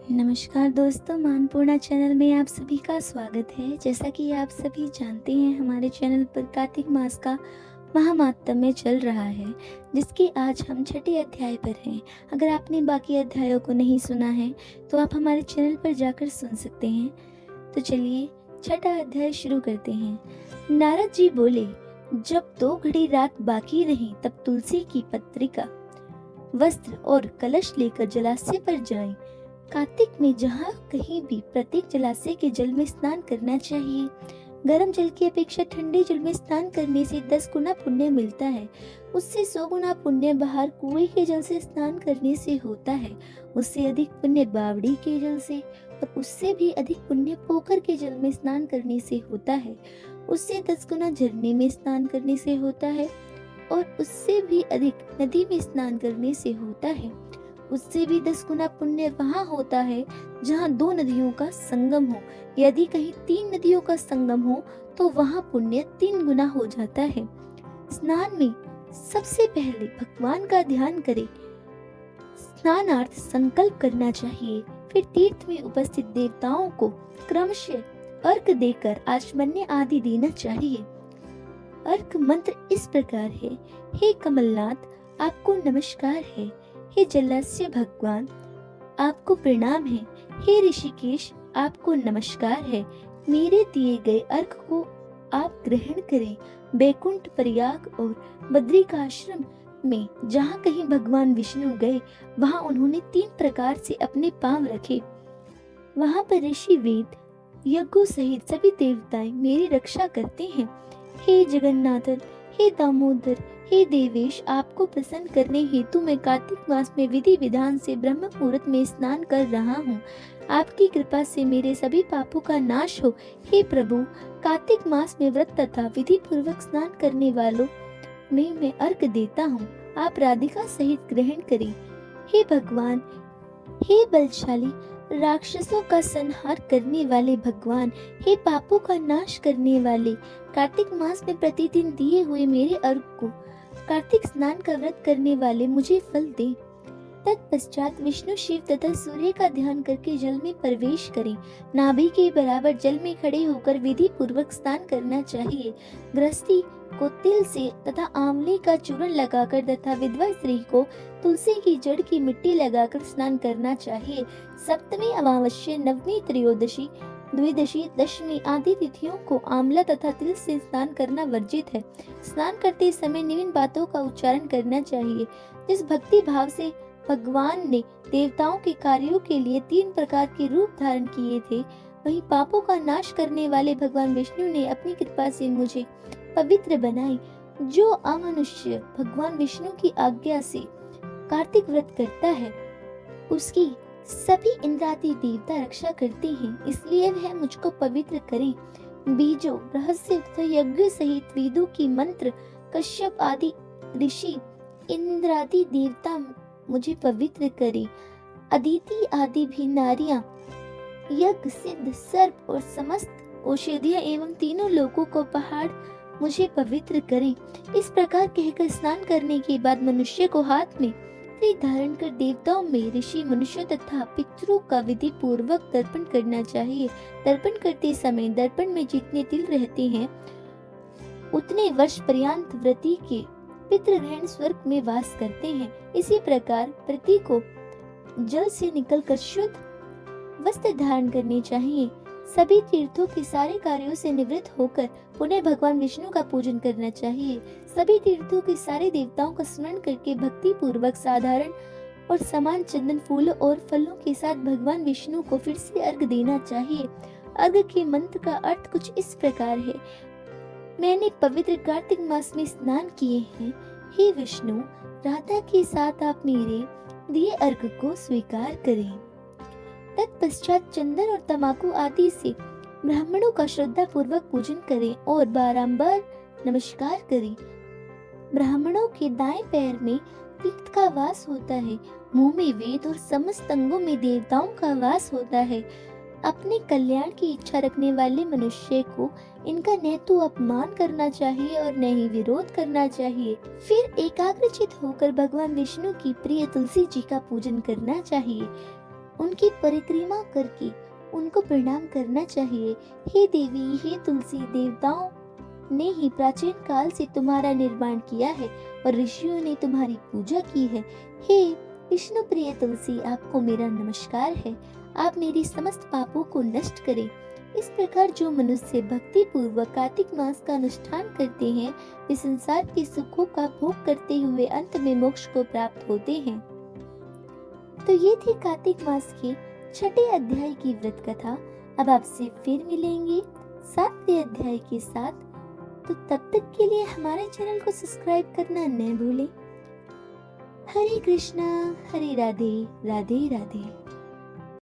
नमस्कार दोस्तों, मानपूर्णा चैनल में आप सभी का स्वागत है। जैसा कि आप सभी जानते हैं, हमारे चैनल पर कार्तिक मास का महात्म्य चल रहा है, जिसके आज हम छठे अध्याय पर हैं। अगर आपने बाकी अध्यायों को नहीं सुना है तो आप हमारे चैनल पर जाकर सुन सकते हैं। तो चलिए छठा अध्याय शुरू करते हैं। नारद जी बोले, जब 2 घड़ी रात बाकी रही तब तुलसी की पत्रिका, वस्त्र और कलश लेकर जलाशय पर जाएं। कार्तिक में जहाँ कहीं भी प्रत्येक जलाशय के जल में स्नान करना चाहिए। गर्म जल की अपेक्षा ठंडे जल में स्नान करने से 10 गुना पुण्य मिलता है। उससे 100 गुना पुण्य बाहर कुएं के जल से स्नान करने से होता है। उससे अधिक पुण्य बावड़ी के जल से, और उससे भी अधिक पुण्य पोखर के जल में स्नान करने से होता है। उससे 10 गुना झरने में स्नान करने से होता है, और उससे भी अधिक नदी में स्नान करने से होता है। उससे भी 10 गुना पुण्य वहाँ होता है जहाँ 2 नदियों का संगम हो। यदि कहीं 3 नदियों का संगम हो तो वहाँ पुण्य 3 गुना हो जाता है। स्नान में सबसे पहले भगवान का ध्यान करें। स्नानार्थ संकल्प करना चाहिए। फिर तीर्थ में उपस्थित देवताओं को क्रमशः अर्घ देकर आचमन्य आदि देना चाहिए। अर्घ मंत्र इस प्रकार है। हे कमलनाथ, आपको नमस्कार है। हे जलाशय भगवान, आपको प्रणाम है। हे ऋषिकेश, आपको नमस्कार है। मेरे दिए गए अर्घ को आप ग्रहण करें। बैकुंठ, प्रयाग और बद्रिकाश्रम में जहाँ कहीं भगवान विष्णु गए, वहाँ उन्होंने 3 प्रकार से अपने पांव रखे। वहाँ पर ऋषि, वेद, यज्ञों सहित सभी देवताएं मेरी रक्षा करते हैं। हे जगन्नाथन, हे दामोदर, हे देवेश, आपको प्रसन्न करने हेतु मैं कार्तिक मास में विधि विधान से ब्रह्म मुहूर्त में स्नान कर रहा हूँ। आपकी कृपा से मेरे सभी पापों का नाश हो। हे प्रभु, कार्तिक मास में व्रत तथा विधि पूर्वक स्नान करने वालों में मैं अर्घ देता हूँ। आप राधिका सहित ग्रहण करें। हे भगवान, हे बलशाली, राक्षसों का संहार करने वाले भगवान, हे पापों का नाश करने वाले, कार्तिक मास में प्रतिदिन दिए हुए मेरे अर्घ को कार्तिक स्नान का व्रत करने वाले मुझे फल दें। तत्पश्चात विष्णु, शिव तथा सूर्य का ध्यान करके जल में प्रवेश करें। नाभि के बराबर जल में खड़े होकर विधि पूर्वक स्नान करना चाहिए। गृहस्थी को तिल से तथा आंवले का चूर्ण लगाकर तथा विधवा स्त्री को तुलसी की जड़ की मिट्टी लगाकर स्नान करना चाहिए। सप्तमी, अमावस्या, नवमी, त्रयोदशी, द्वादशी, दशमी आदि तिथियों को आंवला तथा तिल से स्नान करना वर्जित है। स्नान करते समय निम्न बातों का उच्चारण करना चाहिए। जिस भक्ति भाव से भगवान ने देवताओं के कार्यों के लिए 3 प्रकार के रूप धारण किए थे, वहीं पापों का नाश करने वाले भगवान विष्णु ने अपनी कृपा से मुझे पवित्र बनाई। जो अमनुष्य भगवान विष्णु की आज्ञा से कार्तिक व्रत करता है, उसकी सभी इंद्रादि देवता रक्षा करते हैं, इसलिए वह मुझको पवित्र करें। बीजों, रहस्य तथा यज्ञ सहित वेदों की मंत्र, कश्यप आदि ऋषि, इंद्रादि देवता मुझे पवित्र करें। अदिति आदि भी नारियां, यज्ञ, सिद्ध, सर्प और समस्त औषधियां एवं तीनों लोगों को पहाड़ मुझे पवित्र करें। इस प्रकार कहकर स्नान करने के बाद मनुष्य को हाथ में त्रि धारण कर देवताओं में ऋषि, मनुष्य तथा पितरों का विधि पूर्वक तर्पण करना चाहिए। तर्पण करते समय दर्पण में जितने तिल रहते हैं, उतने वर्ष पर्यंत व्रती के पितृगण स्वर्ग में वास करते हैं। इसी प्रकार प्रति को जल से निकलकर शुद्ध वस्त्र धारण करने चाहिए। सभी तीर्थों के सारे कार्यों से निवृत्त होकर पुनः भगवान विष्णु का पूजन करना चाहिए। सभी तीर्थों के सारे देवताओं का स्मरण करके भक्ति पूर्वक साधारण और समान चंदन, फूलों और फलों के साथ भगवान विष्णु को फिर से अर्घ देना चाहिए। अर्घ के मंत्र का अर्थ कुछ इस प्रकार है। मैंने पवित्र कार्तिक मास में स्नान किए हैं। हे विष्णु, राधा के साथ आप मेरे दिए अर्घ को स्वीकार करें। तत्पश्चात चंदन और तमाकू आदि से ब्राह्मणों का श्रद्धा पूर्वक पूजन करें और बारंबार नमस्कार करें। ब्राह्मणों के दाएं पैर में तीर्थ का वास होता है, मुंह में वेद और समस्त अंगों में देवताओं का वास होता है। अपने कल्याण की इच्छा रखने वाले मनुष्य को इनका न तो अपमान करना चाहिए और न ही विरोध करना चाहिए। फिर एकाग्रचित होकर भगवान विष्णु की प्रिय तुलसी जी का पूजन करना चाहिए उनकी परिक्रमा करके उनको प्रणाम करना चाहिए। हे देवी, हे तुलसी, देवताओं ने ही प्राचीन काल से तुम्हारा निर्माण किया है और ऋषियों ने तुम्हारी पूजा की है। हे विष्णु प्रिय तुलसी, आपको मेरा नमस्कार है। आप मेरी समस्त पापों को नष्ट करें। इस प्रकार जो मनुष्य भक्ति पूर्वक कार्तिक मास का अनुष्ठान करते हैं, वे संसार के सुखों का भोग करते हुए अंत में मोक्ष को प्राप्त होते हैं। तो ये थी कार्तिक मास के छठे अध्याय की व्रत कथा। अब आपसे फिर मिलेंगे 7वें अध्याय के साथ। तो तब तक के लिए हमारे चैनल को सब्सक्राइब करना न भूलें। हरे कृष्णा, हरे राधे, राधे राधे।